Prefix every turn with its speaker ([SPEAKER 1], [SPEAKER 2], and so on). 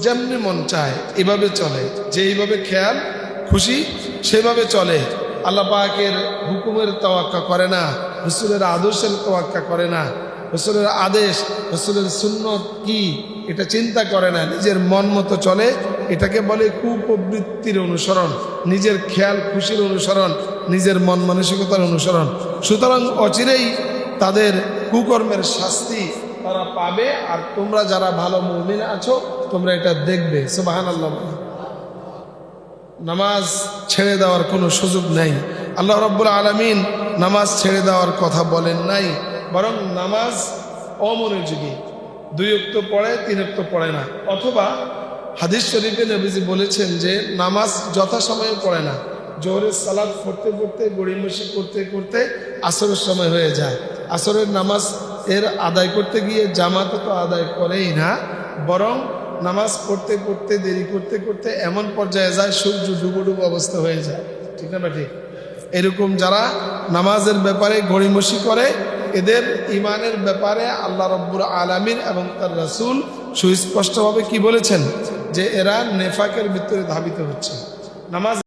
[SPEAKER 1] যেমনি মন চায় এভাবে চলে, যে এইভাবে খেয়াল খুশি সেভাবে চলে। আল্লাহ পাকের হুকুমের তোয়াক্কা করে না, রসুলের আদর্শের তোয়াক্কা করে না, রসুলের আদেশ রসুলের সুন্নত কি এটা চিন্তা করে না, নিজের মন মতো চলে। এটাকে বলে কুপ্রবৃত্তির অনুসরণ, নিজের খেয়াল খুশির অনুসরণ, নিজের মন মানসিকতার অনুসরণ। সুতরাং অচিরেই তাদের কুকর্মের শাস্তি তারা পাবে। আর তোমরা যারা ভালো মুমিন আছো তোমরা এটা দেখবে। সুবহানাল্লাহ। নামাজ ছেড়ে দেওয়ার কোনো সুযোগ নাই। আল্লাহ রাব্বুল আলামিন নামাজ ছেড়ে দেওয়ার কথা বলেন নাই, বরং নামাজ অমনোযোগী 2 ওয়াক্ত পড়ে 3 ওয়াক্ত পড়ে না। অথবা হাদিস শরীফে নবীজি বলেছেন যে নামাজ যথাসময়ে পড়ে না, জোহরের সালাত পড়তে পড়তে গড়িমসি করতে করতে আসরের সময় হয়ে যায়। আসরের নামাজ এর আদায় করতে গিয়ে জামাতে তো আদায় করেই না, বরং নামাজ পড়তে পড়তে দেরি করতে করতে এমন পর্যায়ে যায় সূর্য ডুবো ডুবো অবস্থা হয়ে যায়। ঠিক না ঠিক? এরকম যারা নামাজের ব্যাপারে গড়িমসি করে এদের ইমানের ব্যাপারে আল্লাহ রাব্বুল আলামিন এবং তার রাসূল সুস্পষ্টভাবে কি বলেছেন, যে এরা নেফাকের ভিতরে ধাবিত হচ্ছে। নামাজ